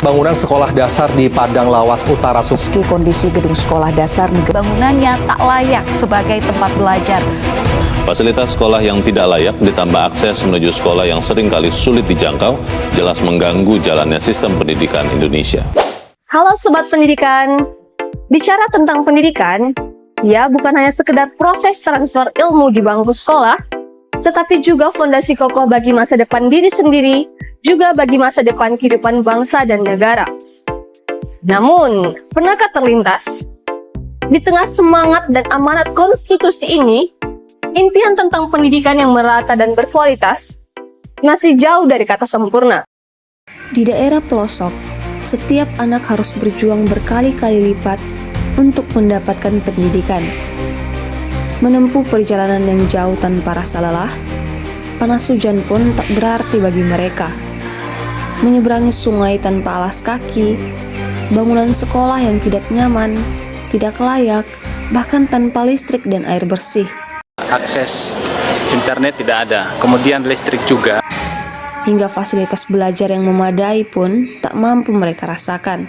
Bangunan sekolah dasar di Padang Lawas Utara Meski kondisi gedung sekolah dasar bangunannya tak layak sebagai tempat belajar. Fasilitas sekolah yang tidak layak ditambah akses menuju sekolah yang seringkali sulit dijangkau, jelas mengganggu jalannya sistem pendidikan Indonesia. Halo Sobat Pendidikan, bicara tentang pendidikan, ya bukan hanya sekedar proses transfer ilmu di bangku sekolah, tetapi juga fondasi kokoh bagi masa depan diri sendiri, juga bagi masa depan kehidupan bangsa dan negara. Namun, pernahkah terlintas? Di tengah semangat dan amanat konstitusi ini, impian tentang pendidikan yang merata dan berkualitas masih jauh dari kata sempurna. di daerah pelosok, setiap anak harus berjuang berkali-kali lipat untuk mendapatkan pendidikan. Menempuh perjalanan yang jauh tanpa rasa lelah, panas hujan pun tak berarti bagi mereka. Menyeberangi sungai tanpa alas kaki, bangunan sekolah yang tidak nyaman, tidak layak, bahkan tanpa listrik dan air bersih. Akses internet tidak ada, kemudian listrik juga. Hingga fasilitas belajar yang memadai pun tak mampu mereka rasakan.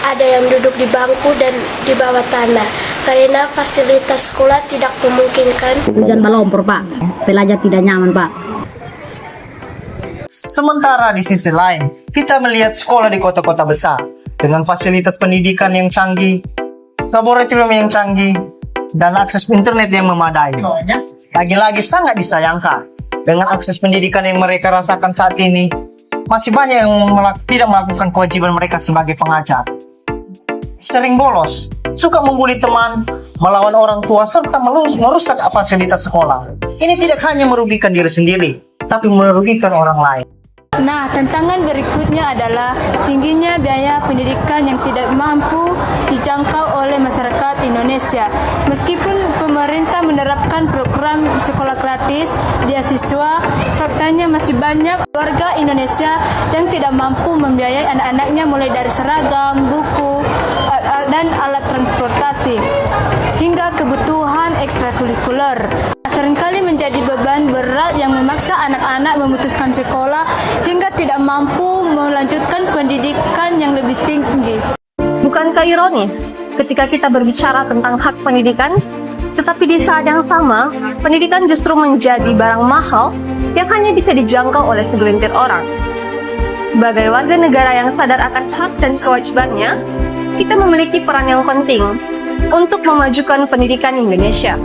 Ada yang duduk di bangku dan di bawah tanah karena fasilitas sekolah tidak memungkinkan. Hujan melompor Pak, pelajar tidak nyaman Pak. Sementara di sisi lain, kita melihat sekolah di kota-kota besar dengan fasilitas pendidikan yang canggih, laboratorium yang canggih, dan akses internet yang memadai. Lagi-lagi sangat disayangkan, dengan akses pendidikan yang mereka rasakan saat ini, masih banyak yang tidak melakukan kewajiban mereka sebagai pengajar. Sering bolos, suka membuli teman, melawan orang tua, serta merusak fasilitas sekolah. Ini tidak hanya merugikan diri sendiri, tapi merugikan orang lain. Nah, tantangan berikutnya adalah tingginya biaya pendidikan yang tidak mampu dijangkau oleh masyarakat Indonesia. Meskipun pemerintah menerapkan program sekolah gratis, beasiswa, faktanya masih banyak warga Indonesia yang tidak mampu membiayai anak-anaknya mulai dari seragam, buku, dan alat transportasi, hingga kebutuhan ekstrakurikuler. Seringkali menjadi beban berat yang memaksa anak-anak memutuskan sekolah hingga tidak mampu melanjutkan pendidikan yang lebih tinggi. Bukankah ironis ketika kita berbicara tentang hak pendidikan, tetapi di saat yang sama, pendidikan justru menjadi barang mahal yang hanya bisa dijangkau oleh segelintir orang. Sebagai warga negara yang sadar akan hak dan kewajibannya, kita memiliki peran yang penting untuk memajukan pendidikan Indonesia.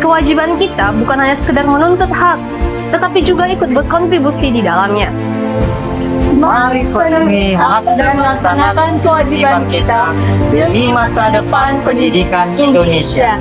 Kewajiban kita bukan hanya sekedar menuntut hak, tetapi juga ikut berkontribusi di dalamnya. Mari penuhi hak dan melaksanakan kewajiban kita demi masa depan pendidikan Indonesia.